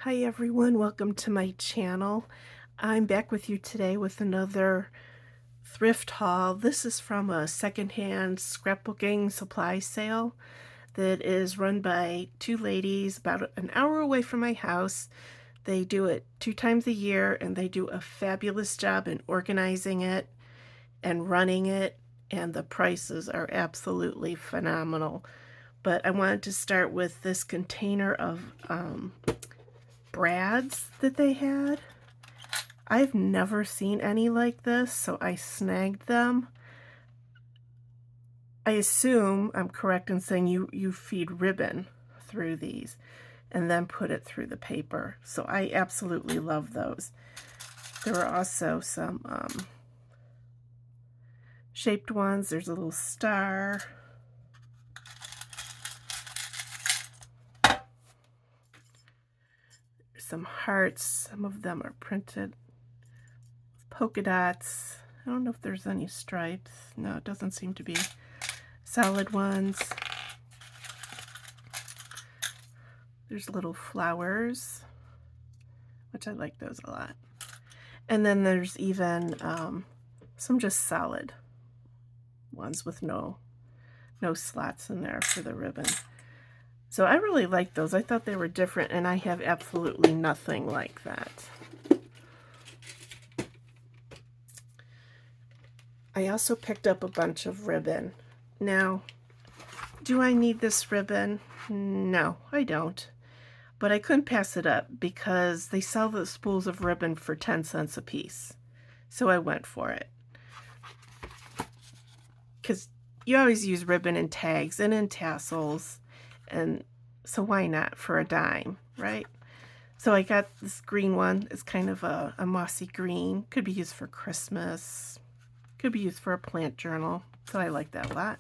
Hi everyone, welcome to my channel. I'm back with you today with another thrift haul. This is from a secondhand scrapbooking supply sale that is run by two ladies about an hour away from my house. They do it 2 times a year and they do a fabulous job in organizing it and running it, and the prices are absolutely phenomenal. But I wanted to start with this container of brads that they had. I've never seen any like this, so I snagged them. I assume I'm correct in saying you feed ribbon through these and then put it through the paper. So I absolutely love those. There are also some shaped ones. There's a little star. Some hearts. Some of them are printed with polka dots. I don't know if there's any stripes. No, it doesn't seem to be. Solid ones. There's little flowers, which I like those a lot. And then there's even some just solid ones with no slots in there for the ribbon. So I really like those. I thought they were different, and I have absolutely nothing like that. I also picked up a bunch of ribbon. Now, do I need this ribbon? No, I don't. But I couldn't pass it up because they sell the spools of ribbon for 10 cents a piece. So I went for it. Because you always use ribbon in tags and in tassels, and so why not for a dime, right? So I got this green one. It's kind of a mossy green. Could be used for Christmas. Could be used for a plant journal. So I like that a lot.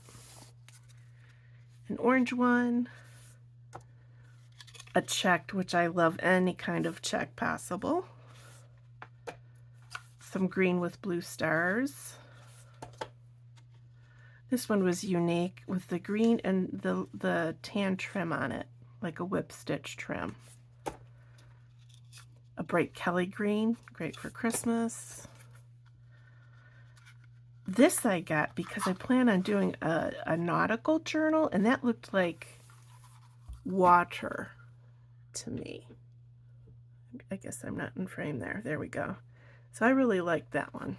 An orange one. A checked, which I love any kind of check possible. Some green with blue stars. This one was unique with the green and the tan trim on it, like a whip stitch trim. A bright Kelly green, great for Christmas. This I got because I plan on doing a nautical journal, and that looked like water to me. I guess I'm not in frame there. There we go. So I really like that one.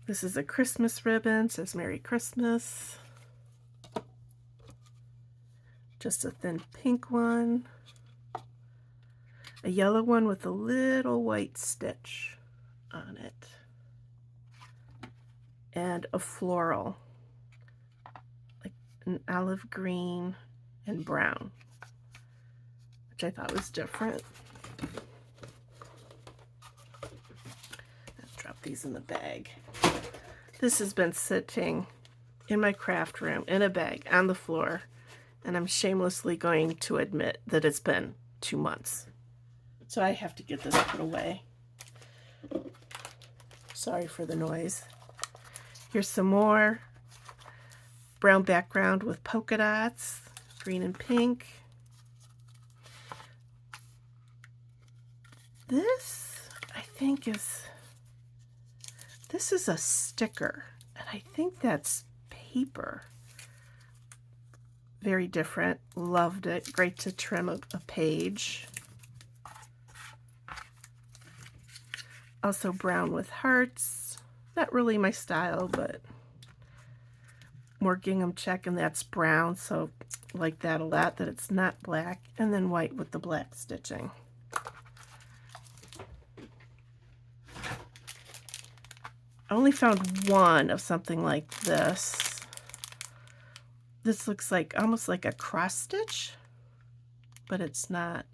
This is a Christmas ribbon. It says Merry Christmas. Just a thin pink one. A yellow one with a little white stitch on it. And a floral, like an olive green and brown, which I thought was different. Let's drop these in the bag. This has been sitting in my craft room in a bag on the floor, and I'm shamelessly going to admit that it's been 2 months. So I have to get this put away. Sorry for the noise. Here's some more brown background with polka dots, green and pink. This, I think, this is a sticker, and I think that's paper. Very different. Loved it. Great to trim a page. Also brown with hearts. Not really my style, but more gingham check, and that's brown, so I like that a lot, that it's not black, and then white with the black stitching. I only found one of something like this. This looks like almost like a cross stitch, but it's not.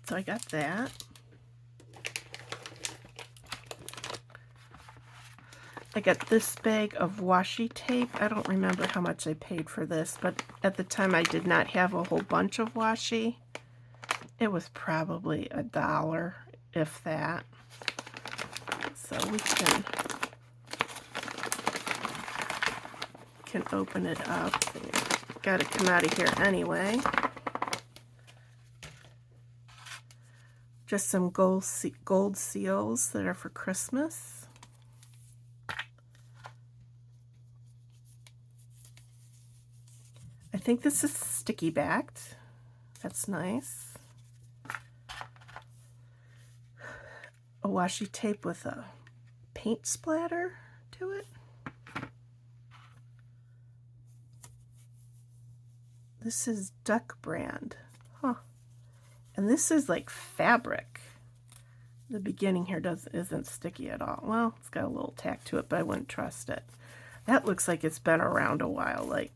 So I got that. I got this bag of washi tape. I don't remember how much I paid for this, but at the time I did not have a whole bunch of washi. It was probably $1, if that. So we can open it up. Got to come out of here anyway. Just some gold seals that are for Christmas. I think this is sticky backed. That's nice. A washi tape with a paint splatter to it. This is Duck brand. Huh. And this is like fabric. The beginning here isn't sticky at all. Well, it's got a little tack to it, but I wouldn't trust it. That looks like it's been around a while. Like,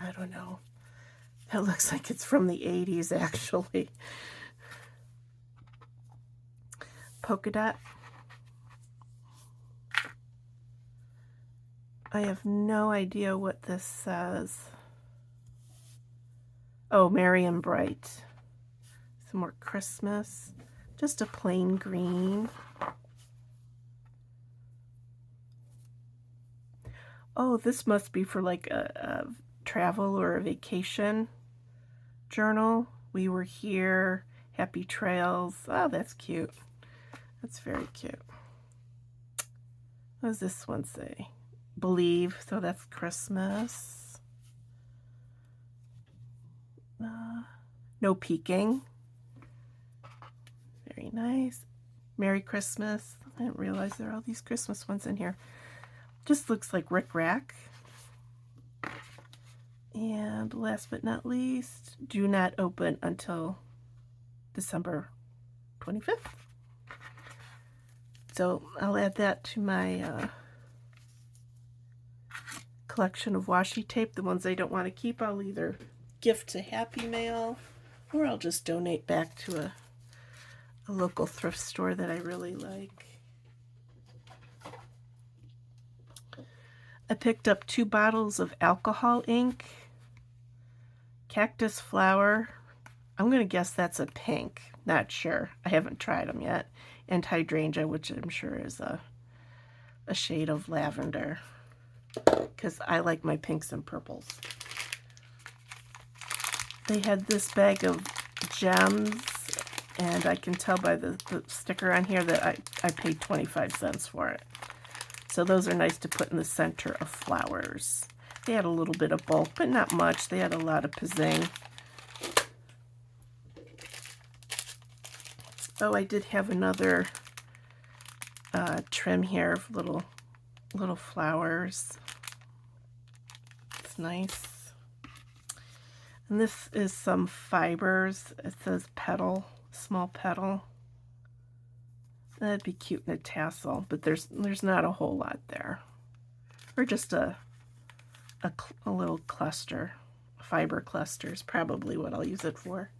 I don't know. That looks like it's from the 80s, actually. Polka dot. I have no idea what this says. Oh, Merry and Bright. Some more Christmas. Just a plain green. Oh, this must be for like a travel or a vacation journal. We were here. Happy trails. Oh, that's cute. That's very cute. What does this one say? Believe. So that's Christmas. No peeking. Very nice. Merry Christmas. I didn't realize there are all these Christmas ones in here. Just looks like rickrack. And last but not least, do not open until December 25th. So I'll add that to my collection of washi tape. The ones I don't want to keep, I'll either gift to Happy Mail, or I'll just donate back to a local thrift store that I really like. I picked up 2 bottles of alcohol ink, cactus flower. I'm going to guess that's a pink. Not sure. I haven't tried them yet. And hydrangea, which I'm sure is a shade of lavender, because I like my pinks and purples. They had this bag of gems, and I can tell by the sticker on here that I paid 25 cents for it. So those are nice to put in the center of flowers. They had a little bit of bulk, but not much. They had a lot of pizzing. Oh, I did have another trim here of little flowers. It's nice. And this is some fibers. It says petal, small petal. That'd be cute in a tassel, but there's not a whole lot there. Or just a little cluster. Fiber cluster is probably what I'll use it for.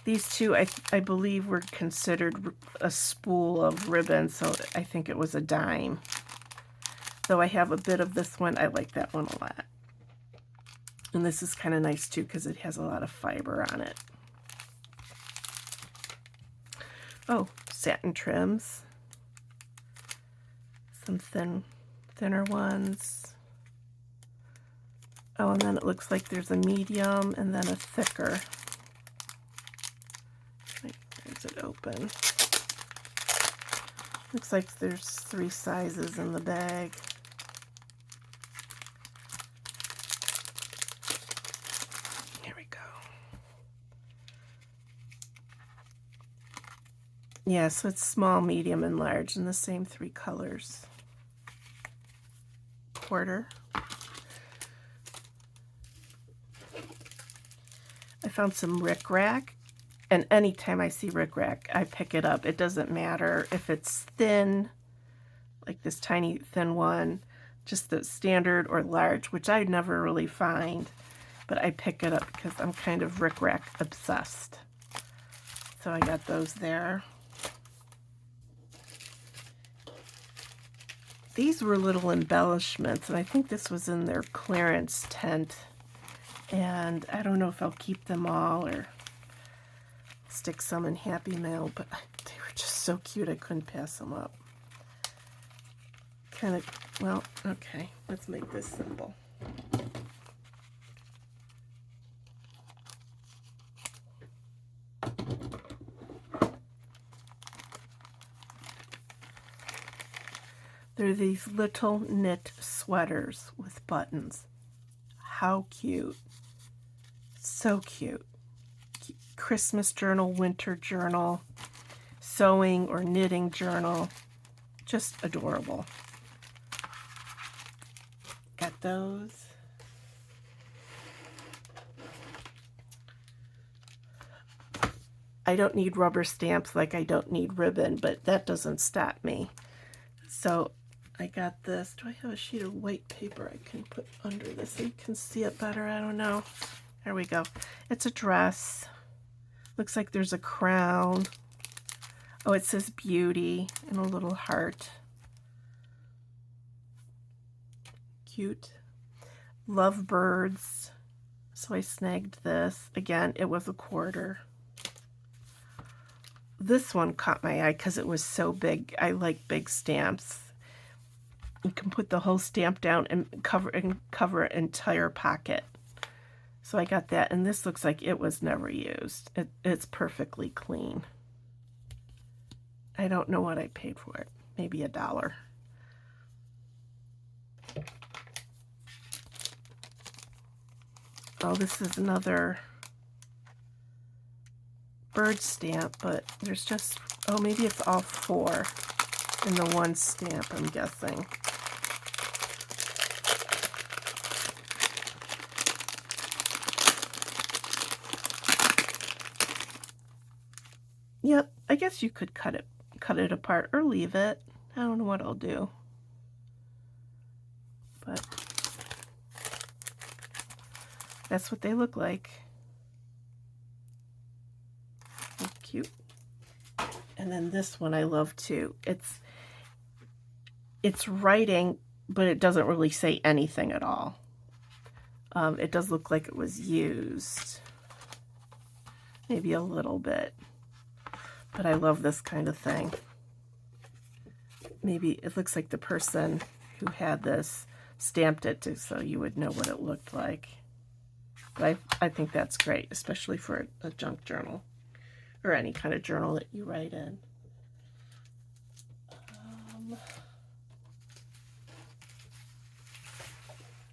These two, I believe, were considered a spool of ribbon, so I think it was a dime. Though I have a bit of this one, I like that one a lot. And this is kind of nice too because it has a lot of fiber on it. Oh, satin trims. Some thinner ones. Oh, and then it looks like there's a medium and then a thicker. Where's it open? Looks like there's 3 sizes in the bag. Here we go. Yeah, so it's small, medium, and large in the same 3 colors. Quarter. I found some rickrack, and anytime I see rickrack, I pick it up. It doesn't matter if it's thin, like this tiny thin one, just the standard, or large, which I never really find, but I pick it up because I'm kind of rickrack obsessed. So I got those there. These were little embellishments, and I think this was in their clearance tent. And I don't know if I'll keep them all or stick some in Happy Mail, but they were just so cute I couldn't pass them up. Kind of, well, okay, let's make this simple. They're these little knit sweaters with buttons. How cute. So cute. Christmas journal, winter journal, sewing or knitting journal. Just adorable. Got those. I don't need rubber stamps like I don't need ribbon, but that doesn't stop me. So I got this. Do I have a sheet of white paper I can put under this so you can see it better? I don't know. There we go. It's a dress. Looks like there's a crown. Oh, it says beauty and a little heart. Cute. Love birds. So I snagged this. Again, it was $1/4. This one caught my eye because it was so big. I like big stamps. You can put the whole stamp down and cover an entire pocket. So I got that, and this looks like it was never used. It's perfectly clean. I don't know what I paid for it. Maybe $1. Oh, this is another bird stamp, but there's just, oh, maybe it's all 4 in the one stamp, I'm guessing. Yep, I guess you could cut it apart or leave it. I don't know what I'll do. But that's what they look like. They're cute. And then this one I love too. It's writing, but it doesn't really say anything at all. It does look like it was used. Maybe a little bit. But I love this kind of thing. Maybe it looks like the person who had this stamped it so you would know what it looked like. But I think that's great, especially for a junk journal or any kind of journal that you write in. Let's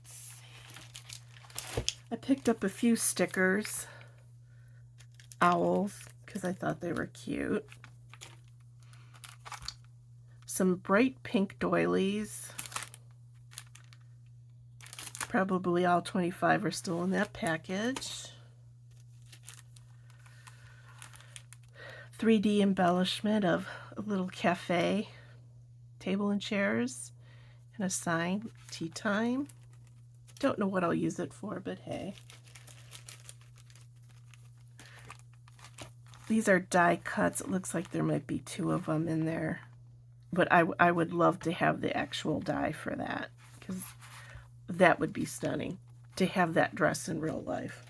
see. I picked up a few stickers, owls, because I thought they were cute. Some bright pink doilies. Probably all 25 are still in that package. 3D embellishment of a little cafe, table and chairs, and a sign, tea time. Don't know what I'll use it for, but hey. These are die cuts. It looks like there might be 2 of them in there. But I would love to have the actual die for that, because that would be stunning to have that dress in real life.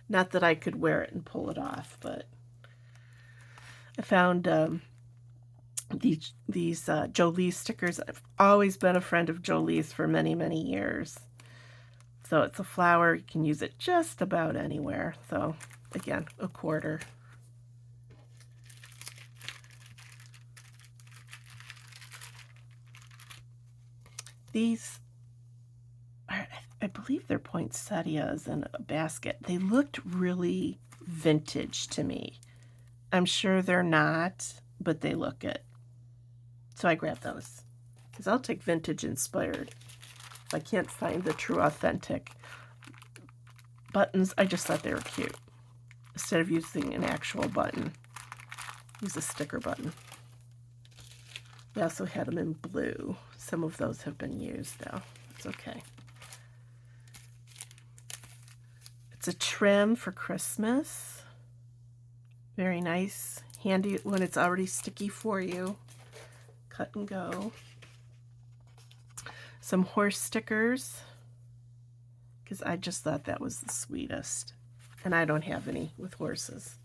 Not that I could wear it and pull it off, but I found these Jolie stickers. I've always been a friend of Jolie's for many, many years. So it's a flower. You can use it just about anywhere. So again, $1/4. These are, I believe they're poinsettias in a basket. They looked really vintage to me. I'm sure they're not, but they look it. So I grabbed those because I'll take vintage inspired. If I can't find the true authentic buttons, I just thought they were cute. Instead of using an actual button, use a sticker button. We also had them in blue. Some of those have been used though. It's okay. It's a trim for Christmas. Very nice. Handy when it's already sticky for you. Cut and go. Some horse stickers, because I just thought that was the sweetest. And I don't have any with horses.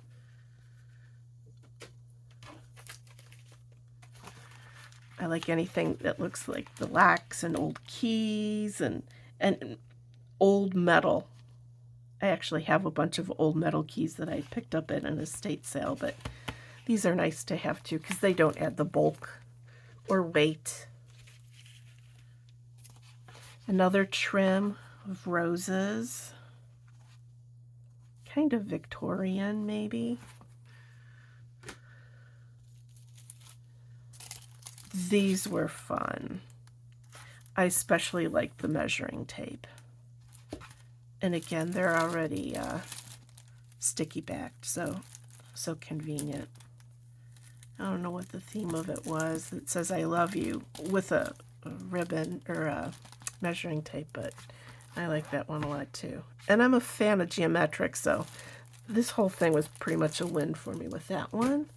I like anything that looks like the locks and old keys and old metal. I actually have a bunch of old metal keys that I picked up at an estate sale, but these are nice to have too because they don't add the bulk or weight. Another trim of roses. Kind of Victorian, maybe. These were fun. I especially like the measuring tape. And again, they're already sticky backed, so convenient. I don't know what the theme of it was. It says I love you with a ribbon or a measuring tape, but I like that one a lot too. And I'm a fan of geometric, so this whole thing was pretty much a win for me with that one.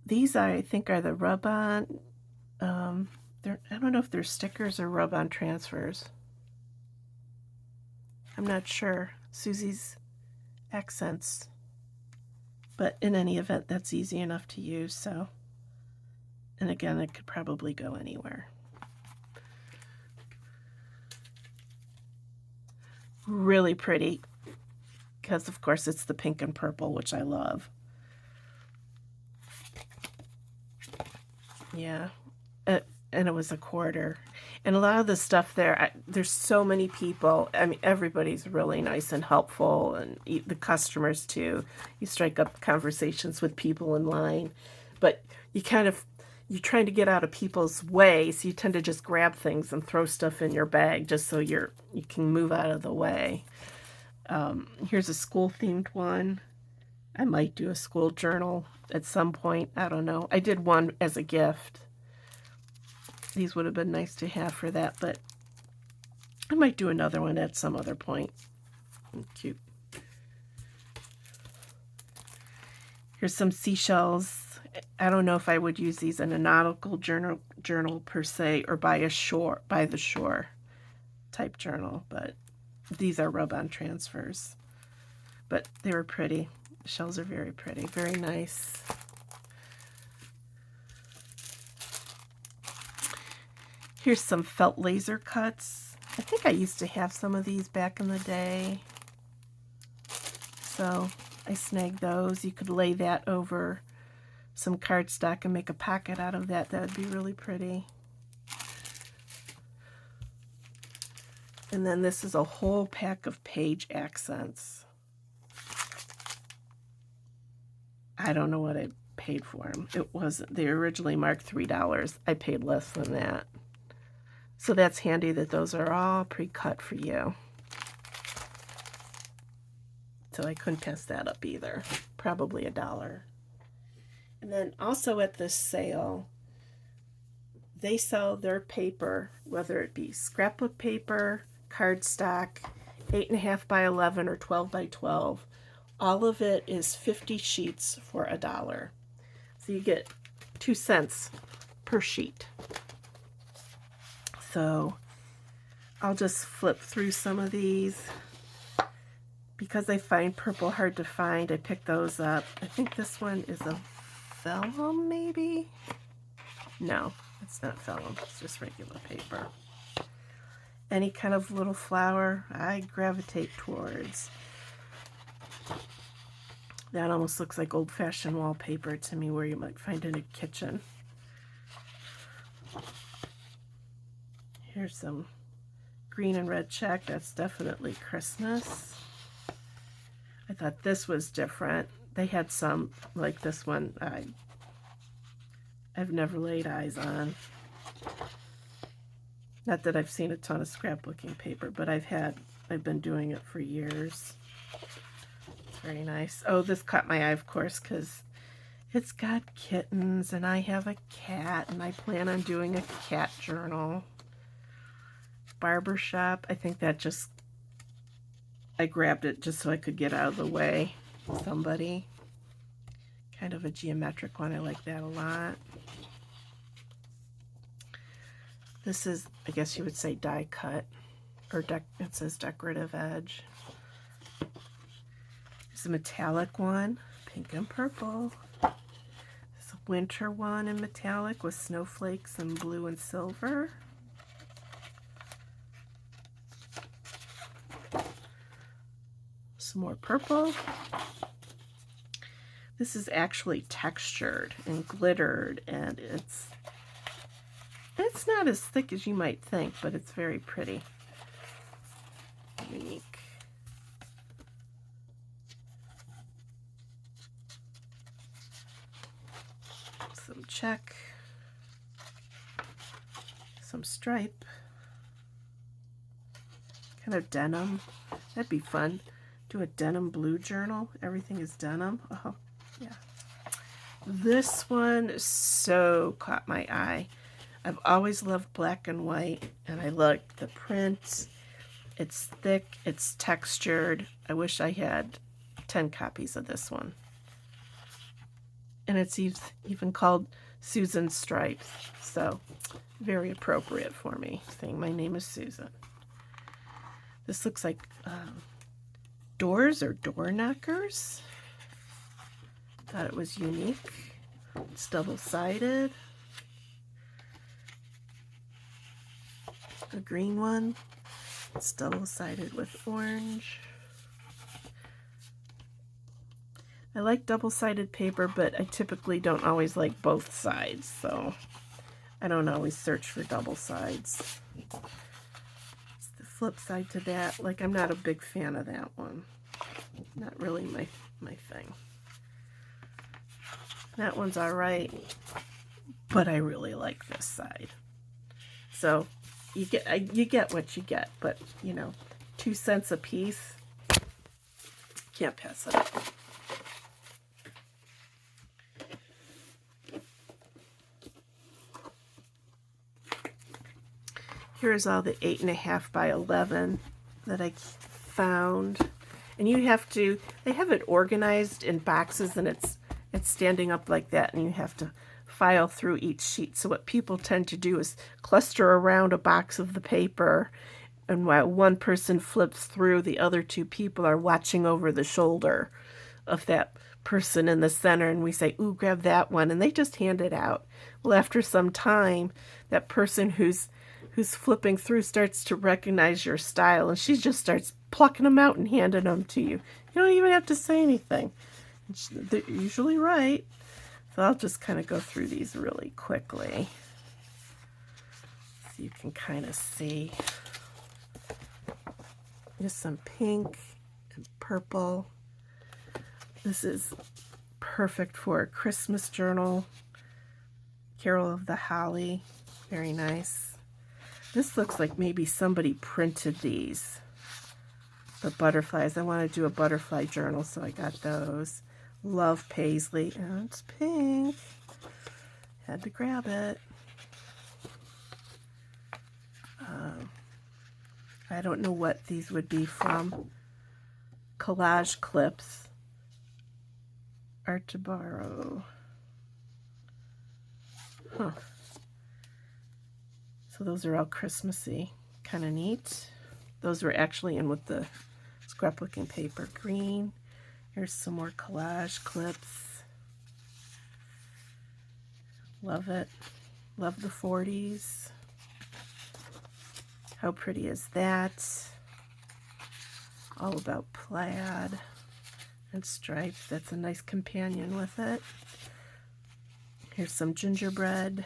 These I think are the rub-on. I don't know if they're stickers or rub-on transfers. I'm not sure. Susie's accents. But in any event, that's easy enough to use, so. And again, it could probably go anywhere. Really pretty, because of course it's the pink and purple, which I love. Yeah, and it was a quarter. And a lot of the stuff there, there's so many people. I mean, everybody's really nice and helpful, and the customers too. You strike up conversations with people in line, but you're trying to get out of people's way, so you tend to just grab things and throw stuff in your bag just so you can move out of the way. Here's a school-themed one. I might do a school journal at some point. I don't know. I did one as a gift. These would have been nice to have for that, but I might do another one at some other point. Cute. Here's some seashells. I don't know if I would use these in a nautical journal per se, or by the shore type journal, but these are rub-on transfers. But they were pretty. The shells are very pretty, very nice. Here's some felt laser cuts. I think I used to have some of these back in the day, so I snagged those. You could lay that over some cardstock and make a pocket out of that. That would be really pretty. And then this is a whole pack of page accents. I don't know what I paid for them. They originally marked $3. I paid less than that. So that's handy that those are all pre-cut for you. So I couldn't pass that up either. Probably $1. And then also at this sale, they sell their paper, whether it be scrapbook paper, cardstock, 8.5 by 11 or 12 by 12. All of it is 50 sheets for $1. So you get 2 cents per sheet. So I'll just flip through some of these. Because I find purple hard to find, I picked those up. I think this one is a vellum, maybe? No, it's not vellum. It's just regular paper. Any kind of little flower, I gravitate towards. That almost looks like old-fashioned wallpaper to me, where you might find in a kitchen. Here's some green and red check. That's definitely Christmas. I thought this was different. They had some, like this one, I've never laid eyes on. Not that I've seen a ton of scrapbooking paper, but I've been doing it for years. It's very nice. Oh, this caught my eye, of course, because it's got kittens, and I have a cat, and I plan on doing a cat journal. Barbershop, I think that I grabbed it just so I could get out of the way of somebody. Kind of a geometric one. I like that a lot. This is, I guess you would say, die cut, or it says decorative edge. There's a metallic one, pink and purple. There's a winter one in metallic with snowflakes and blue and silver. Some more purple. This is actually textured and glittered, and it's not as thick as you might think, but it's very pretty. Unique. Some check. Some stripe. Kind of denim. That'd be fun. Do a denim blue journal. Everything is denim. Oh, yeah. This one so caught my eye. I've always loved black and white, and I like the print. It's thick, it's textured. I wish I had 10 copies of this one. And it's even called Susan Stripes, so very appropriate for me, saying my name is Susan. This looks like doors or door knockers. Thought it was unique. It's double-sided. A green one. It's double-sided with orange. I like double-sided paper, but I typically don't always like both sides, so I don't always search for double sides. It's the flip side to that. Like, I'm not a big fan of that one. Not really my thing. That one's all right, but I really like this side. So you get what you get, but you know, 2 cents a piece. Can't pass it up. Here's all the 8.5 by 11 that I found, and you have to. They have it organized in boxes, and it's standing up like that, and you have to file through each sheet. So what people tend to do is cluster around a box of the paper, and while one person flips through, the other 2 people are watching over the shoulder of that person in the center, and we say, ooh, grab that one, and they just hand it out. Well, after some time, that person who's flipping through starts to recognize your style, and she just starts plucking them out and handing them to you. You don't even have to say anything. They're usually right. So I'll just kind of go through these really quickly so you can kind of see. Just some pink and purple. This is perfect for a Christmas journal. Carol of the Holly. Very nice. This looks like maybe somebody printed these. The butterflies. I want to do a butterfly journal, so I got those. Love paisley. Oh, it's pink. Had to grab it. I don't know what these would be from. Collage clips. Art to borrow. Huh. So those are all Christmassy. Kind of neat. Those were actually in with the scrapbooking paper. Green. Here's some more collage clips. Love it. Love the 40s. How pretty is that? All about plaid and stripes. That's a nice companion with it. Here's some gingerbread.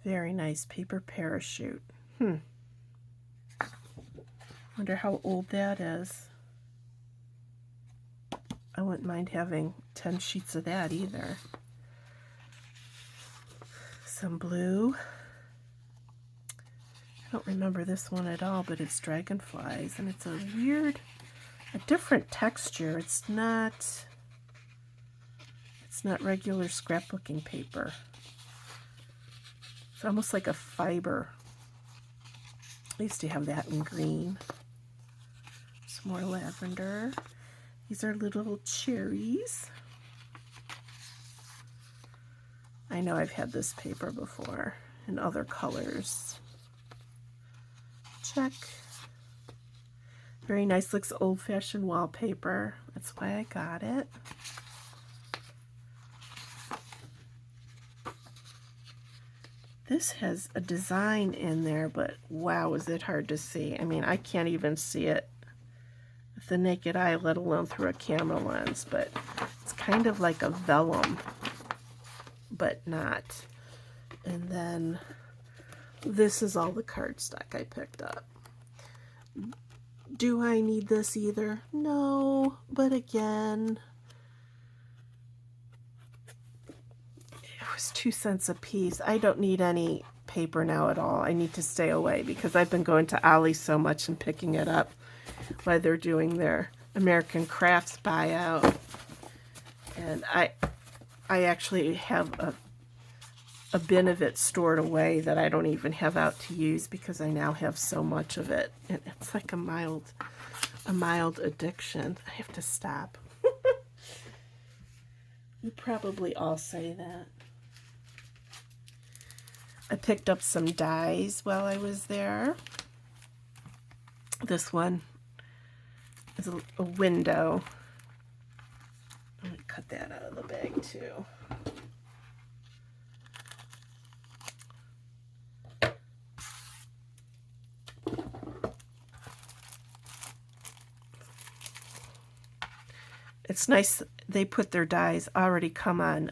Very nice paper parachute. Wonder how old that is. I wouldn't mind having 10 sheets of that either. Some blue. I don't remember this one at all, but it's dragonflies, and it's a different texture. It's not regular scrapbooking paper. It's almost like a fiber. I used to have that in green. Some more lavender. These are little cherries. I know I've had this paper before in other colors. Check. Very nice. Looks old-fashioned wallpaper. That's why I got it. This has a design in there, but wow, is it hard to see. I mean, I can't even see it the naked eye, let alone through a camera lens, but it's kind of like a vellum, but not. And then this is all the cardstock I picked up. Do I need this either? No, but again, it was 2 cents a piece. I don't need any paper now at all. I need to stay away because I've been going to Ollie's so much and picking it up while they're doing their American Crafts buyout. And I actually have a bin of it stored away that I don't even have out to use because I now have so much of it. And it's like a mild addiction. I have to stop. You probably all say that. I picked up some dies while I was there. This one is a window. I'm going to cut that out of the bag too. It's nice they put their dies already come on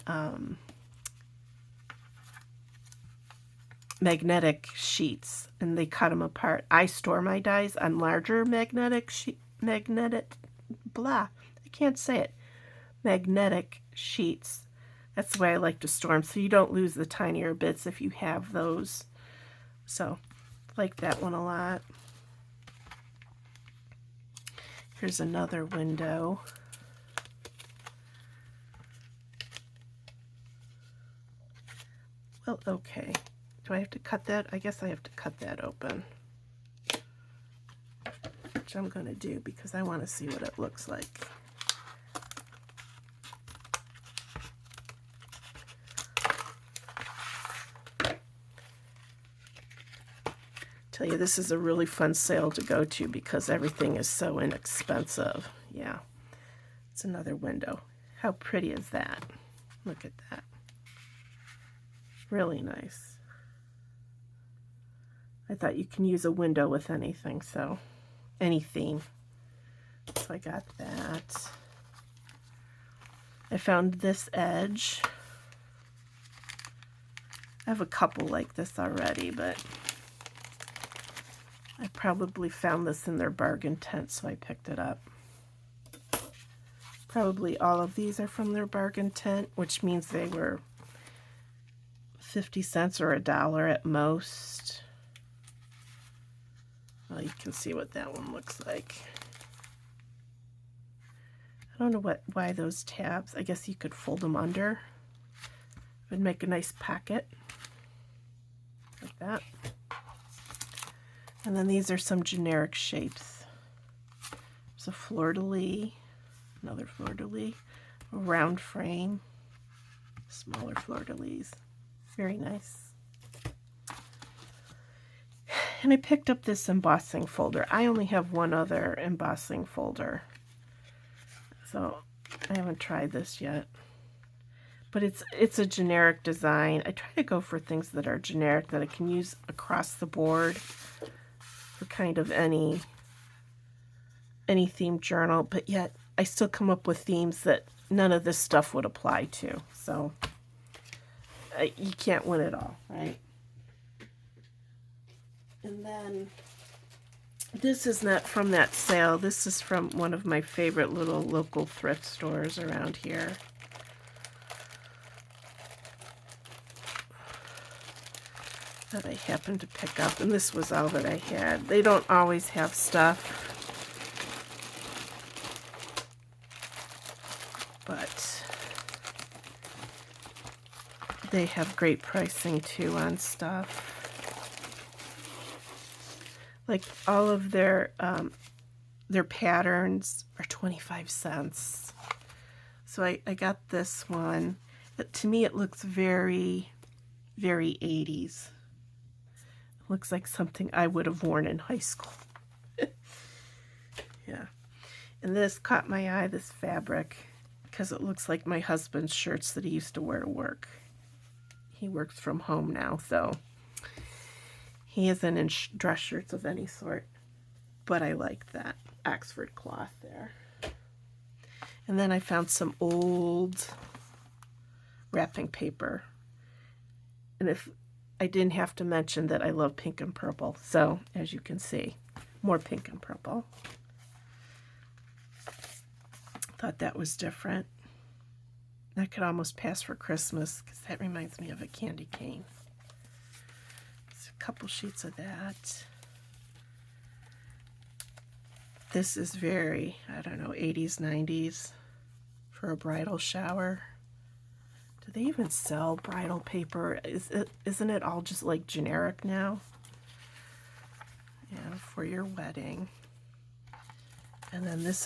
magnetic sheets, and they cut them apart. I store my dies on larger magnetic sheets. That's the way I like to store them, so you don't lose the tinier bits if you have those. So, I like that one a lot. Here's another window. Well, okay. Do I have to cut that? I guess I have to cut that open. Which I'm going to do because I want to see what it looks like. Tell you, this is a really fun sale to go to because everything is so inexpensive. Yeah. It's another window. How pretty is that? Look at that. Really nice. I thought you can use a window with anything, so any theme. So I got that. I found this edge. I have a couple like this already, but I probably found this in their bargain tent, so I picked it up. Probably all of these are from their bargain tent, which means they were 50 cents or $1 at most. Well, you can see what that one looks like. I don't know why those tabs. I guess you could fold them under. It would make a nice pocket. Like that. And then these are some generic shapes. There's a fleur-de-lis, another fleur-de-lis, a round frame, smaller fleur-de-lis. Very nice. And I picked up this embossing folder. I only have one other embossing folder, so I haven't tried this yet. But it's a generic design. I try to go for things that are generic that I can use across the board for kind of any themed journal, but yet I still come up with themes that none of this stuff would apply to. So you can't win it all, right? And then this is not from that sale. This is from one of my favorite little local thrift stores around here. That I happened to pick up, and this was all that I had. They don't always have stuff, but they have great pricing too on stuff. Like all of their patterns are 25 cents. So I got this one. To me, it looks very, very 80s. It looks like something I would have worn in high school. Yeah. And this caught my eye, this fabric, because it looks like my husband's shirts that he used to wear to work. He works from home now, so he isn't in dress shirts of any sort. But I like that. Oxford cloth there. And then I found some old wrapping paper. And if I didn't have to mention that I love pink and purple. So, as you can see, more pink and purple. Thought that was different. That could almost pass for Christmas because that reminds me of a candy cane. There's a couple sheets of that. This is very, I don't know, 80s, 90s for a bridal shower. Do they even sell bridal paper? Isn't it all just like generic now? Yeah, for your wedding. And then this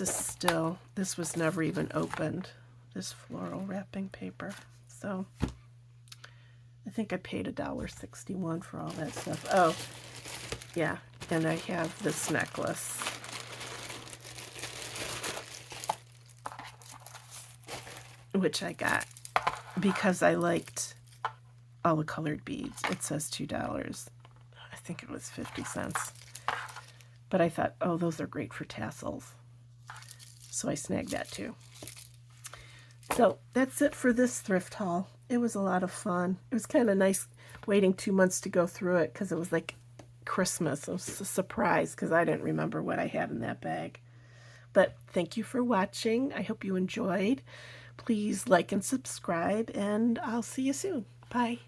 was never even opened, this floral wrapping paper. So I think I paid $1.61 for all that stuff. Oh, yeah, and I have this necklace. Which I got because I liked all the colored beads. It says $2. I think it was 50 cents. But I thought, oh, those are great for tassels. So I snagged that too. So that's it for this thrift haul. It was a lot of fun. It was kind of nice waiting 2 months to go through it because it was like Christmas. It was a surprise because I didn't remember what I had in that bag. But thank you for watching. I hope you enjoyed. Please like and subscribe, and I'll see you soon. Bye.